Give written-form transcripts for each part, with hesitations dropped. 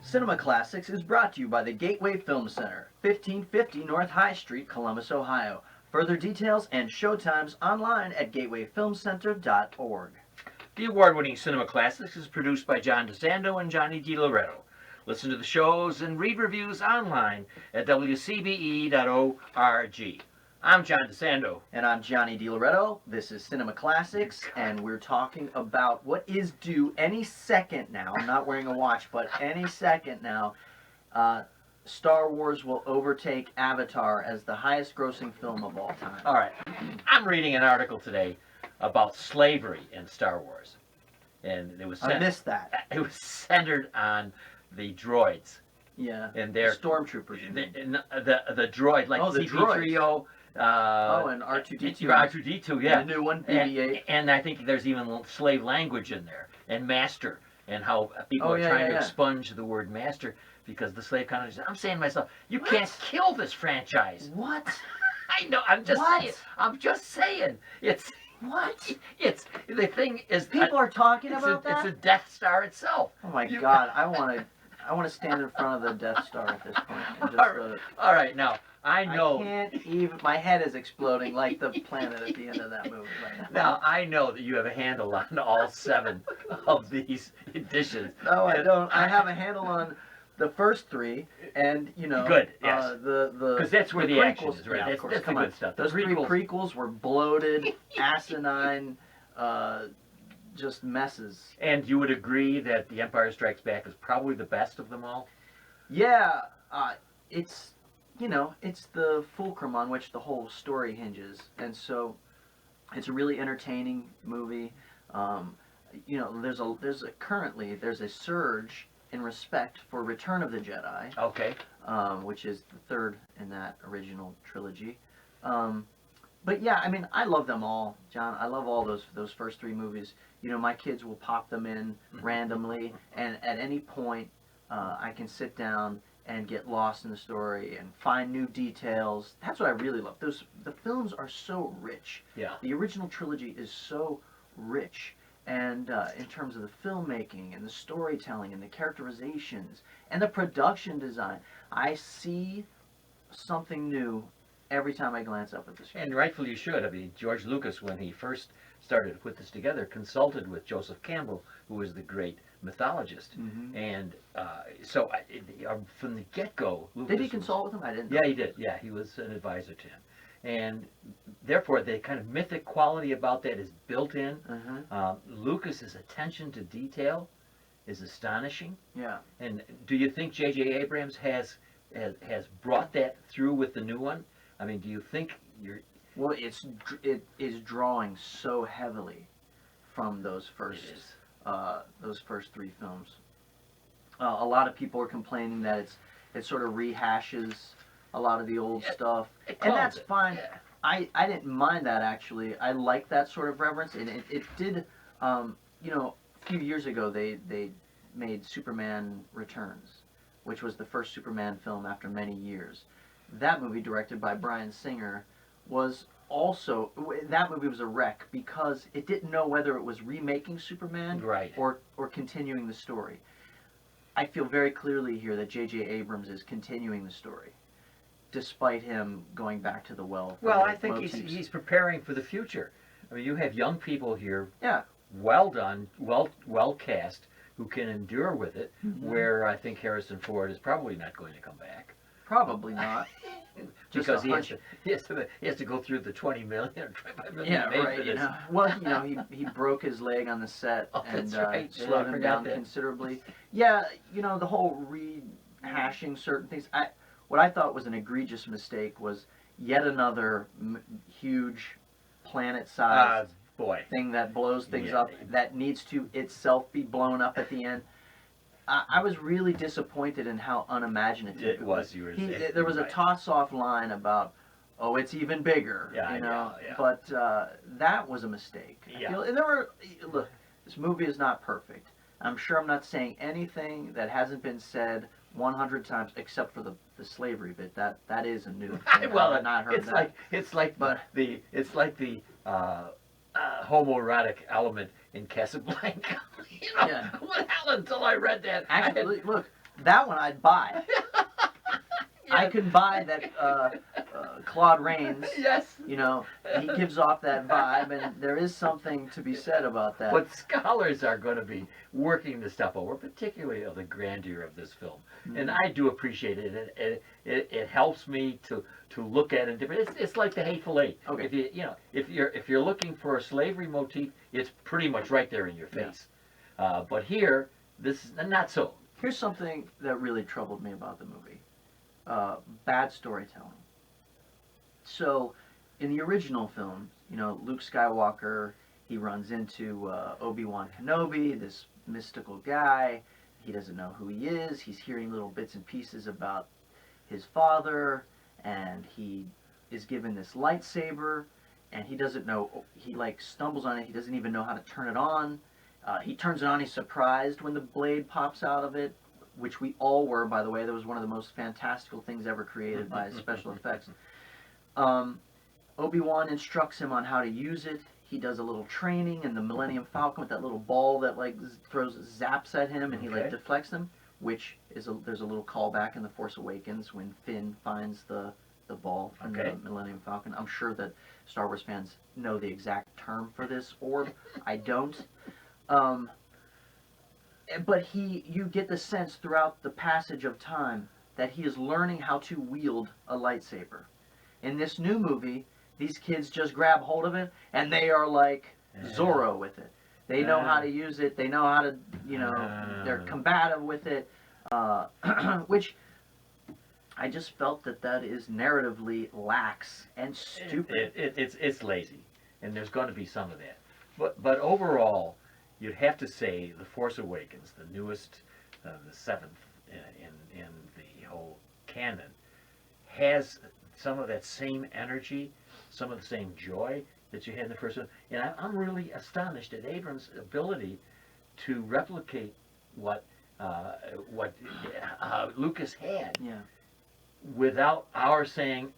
Cinema Classics is brought to you by the Gateway Film Center, 1550 North High Street, Columbus, Ohio. Further details and showtimes online at gatewayfilmcenter.org. The award-winning Cinema Classics is produced by John DeSando and Johnny DiLoretto. Listen to the shows and read reviews online at WCBE.org. I'm John DeSando. And I'm Johnny DiLoretto. This is Cinema Classics, and we're talking about what is due any second now. I'm not wearing a watch, but any second now. Star Wars will overtake Avatar as the highest-grossing film of all time. All right. I'm reading an article today about slavery in Star Wars. And it was I missed that. It was centered on the droids. Yeah. And their stormtroopers. The droid, like CP3O. And R2-D2. R2-D2, yeah. And the new one, BB-8. And I think there's even slave language in there. And master. And how people are trying to expunge the word master because the slave connotation. I'm saying to myself, you can't kill this franchise. What? I know. I'm just saying. I'm just saying. It's what? It's the thing is. People are talking about that. It's a Death Star itself. Oh my God! I want to stand in front of the Death Star at this point. And just, all right, now I know. I can't even. My head is exploding like the planet at the end of that movie right now. Now I know that you have a handle on all 7 of these editions. No, I don't. I have a handle on the first 3, and good. Yes. Because that's where the action is, right? Yeah, that's the good stuff. Those 3 prequels were bloated, asinine, just messes. And you would agree that The Empire Strikes Back is probably the best of them all? Yeah, it's it's the fulcrum on which the whole story hinges, and so it's a really entertaining movie. There's a surge in respect for Return of the Jedi. Okay. Which is the 3rd in that original trilogy. But yeah, I mean, I love them all, John. I love all those first 3 movies. My kids will pop them in randomly, and at any point, I can sit down and get lost in the story and find new details. That's what I really love. The films are so rich. Yeah. The original trilogy is so rich. And in terms of the filmmaking and the storytelling and the characterizations and the production design, I see something new every time I glance up at the screen. And rightfully you should. I mean, George Lucas, when he first started to put this together, consulted with Joseph Campbell, who was the great mythologist. Mm-hmm. And so from the get-go, Lucas did he consult with him? I didn't know. Yeah, he did. Yeah, he was an advisor to him. And therefore, the kind of mythic quality about that is built in. Lucas's attention to detail is astonishing. Yeah. And do you think J.J. Abrams has brought that through with the new one? I mean, do you think you're... Well, it is drawing so heavily from those first 3 films. A lot of people are complaining that it sort of rehashes a lot of the old stuff, and that's fine. I didn't mind that, actually. I like that sort of reverence, and it did, a few years ago they made Superman Returns, which was the first Superman film after many years. That movie, directed by Bryan Singer, was also, that movie was a wreck because it didn't know whether it was remaking Superman or continuing the story. I feel very clearly here that J.J. Abrams is continuing the story, despite him going back to the well. Well, I think he's preparing for the future. I mean, you have young people here, well done, well cast, who can endure with it, where I think Harrison Ford is probably not going to come back. Probably not. Because he has to go through the 20 million or 25 million. Yeah, right. Well, he broke his leg on the set and slowed him down considerably. Yeah, the whole rehashing certain things. What I thought was an egregious mistake was yet another huge planet-sized thing that blows things up, that needs to itself be blown up at the end. I was really disappointed in how unimaginative it was. There was a toss-off line about, oh, it's even bigger, but that was a mistake. Look, this movie is not perfect. I'm sure I'm not saying anything that hasn't been said 100 times, except for the slavery bit. That is a new thing. Well, I've not heard that. It's like the homoerotic element in Casablanca. What hell until I read that? Actually, look, That one I'd buy. I can buy that Claude Rains. Yes. You know, he gives off that vibe, and there is something to be said about that. But scholars are going to be working this stuff over, particularly of the grandeur of this film, and I do appreciate it. It helps me to look at it different. It's like The Hateful Eight. Okay. If you're looking for a slavery motif, it's pretty much right there in your face. Yeah. But here, this is not so. Here's something that really troubled me about the movie. Bad storytelling. So, in the original film, you know, Luke Skywalker, he runs into Obi-Wan Kenobi, this mystical guy. He doesn't know who he is. He's hearing little bits and pieces about his father, and he is given this lightsaber, and he doesn't know, he like stumbles on it, he doesn't even know how to turn it on. He turns it on, he's surprised when the blade pops out of it, which we all were, by the way. That was one of the most fantastical things ever created by special effects. Obi-Wan instructs him on how to use it. He does a little training in the Millennium Falcon with that little ball that like zaps at him, and he like deflects them, which is there's a little callback in The Force Awakens when Finn finds the ball from the Millennium Falcon. I'm sure that Star Wars fans know the exact term for this orb. I don't. But you get the sense throughout the passage of time that he is learning how to wield a lightsaber. In this new movie, these kids just grab hold of it, and they are like Zorro with it. They know how to use it. They know how to, they're combative with it, which I just felt that is narratively lax and stupid. It's lazy, and there's going to be some of that. But overall, you'd have to say The Force Awakens, the newest, the seventh in the whole canon, has some of that same energy, some of the same joy that you had in the first one. And I'm really astonished at Abrams' ability to replicate what Lucas had, without our saying,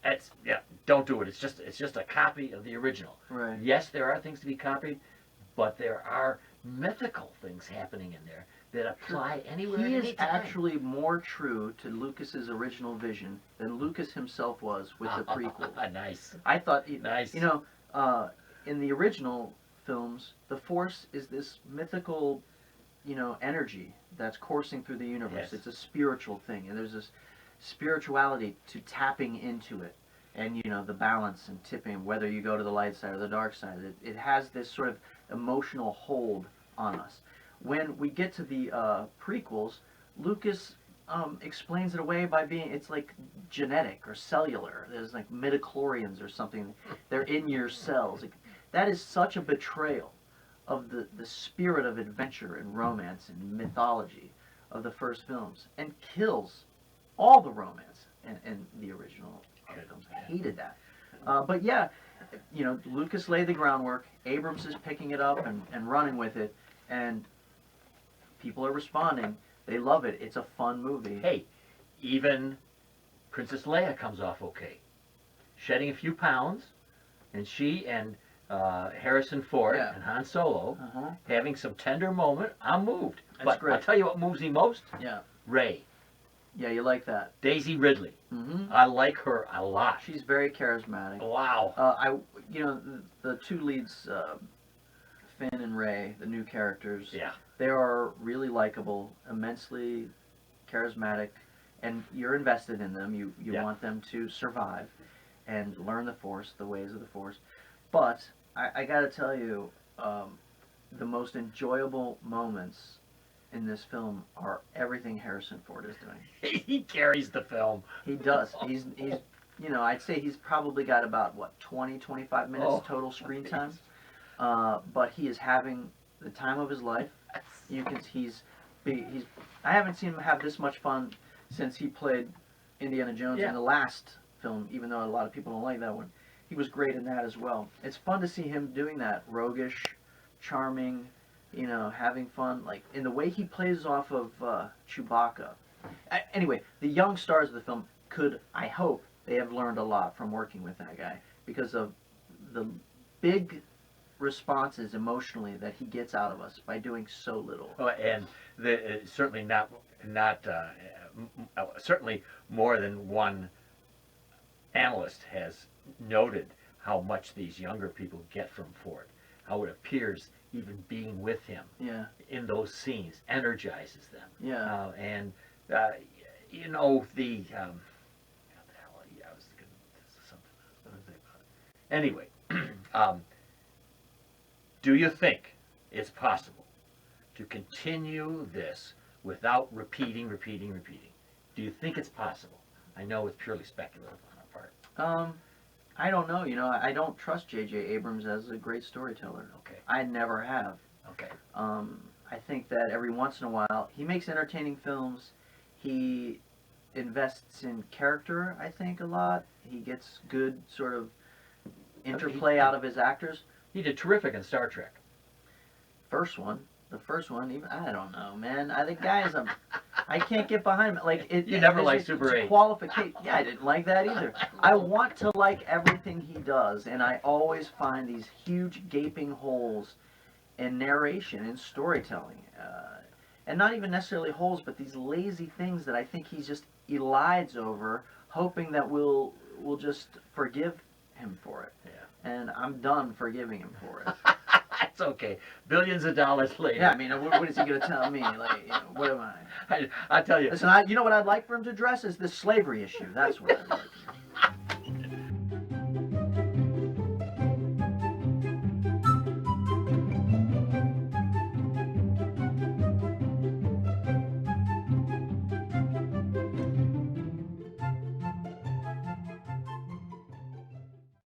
don't do it. It's just a copy of the original. Right. Yes, there are things to be copied, but there are mythical things happening in there that apply anywhere. He is actually more true to Lucas's original vision than Lucas himself was with the prequels. Nice. I thought, nice. In the original films, the Force is this mythical, energy that's coursing through the universe. Yes. It's a spiritual thing, and there's this spirituality to tapping into it, and the balance and tipping, whether you go to the light side or the dark side. It has this sort of emotional hold on us. When we get to the prequels, Lucas explains it away by it's like genetic or cellular. There's like midichlorians or something. They're in your cells. That is such a betrayal of the spirit of adventure and romance and mythology of the first films, and kills all the romance in the original films. I hated that. But yeah, Lucas laid the groundwork. Abrams is picking it up and running with it, and people are responding. They love it. It's a fun movie. Hey, even Princess Leia comes off okay. Shedding a few pounds, and she and Harrison Ford and Han Solo having some tender moment. I'm moved. But great. I'll tell you what moves me most. Yeah. Rey. Yeah, you like that. Daisy Ridley. Mm-hmm. I like her a lot. She's very charismatic. Wow. The two leads, Finn and Rey, the new characters. Yeah. They are really likable, immensely charismatic, and you're invested in them. You want them to survive and learn the Force, the ways of the Force. But I got to tell you, the most enjoyable moments in this film are everything Harrison Ford is doing. He carries the film. He does. He's I'd say he's probably got about 25 minutes total screen time. But he is having the time of his life. I haven't seen him have this much fun since he played Indiana Jones in the last film, even though a lot of people don't like that one. He was great in that as well. It's fun to see him doing that, roguish, charming, having fun, like in the way he plays off of Chewbacca. Anyway, the young stars of the film I hope they have learned a lot from working with that guy, because of the big responses emotionally that he gets out of us by doing so little. Oh, and certainly not certainly more than one analyst has noted how much these younger people get from Ford. How it appears even being with him in those scenes energizes them. Yeah. And you know the what the hell? Yeah, I was thinking something. I was going to say about it. Anyway, do you think it's possible to continue this without repeating? Do you think it's possible? I know it's purely speculative on our part. I don't know. You know, I don't trust J.J. Abrams as a great storyteller. Okay. I never have. Okay. I think that every once in a while he makes entertaining films. He invests in character, I think, a lot. He gets good sort of interplay out of his actors. He did terrific in Star Trek. The first one, even I don't know, man. The guy is I can't get behind him. Like you never liked Super 8. Qualification. Yeah, I didn't like that either. I want to like everything he does, and I always find these huge gaping holes in narration and storytelling, and not even necessarily holes, but these lazy things that I think he just elides over, hoping that we'll just forgive him for it. Yeah. And I'm done forgiving him for it. That's okay. Billions of dollars later. Yeah, I mean, what is he going to tell me? Like, you know, what am I? I'll tell you. Listen, you know what I'd like for him to address is the slavery issue. That's what I'd like.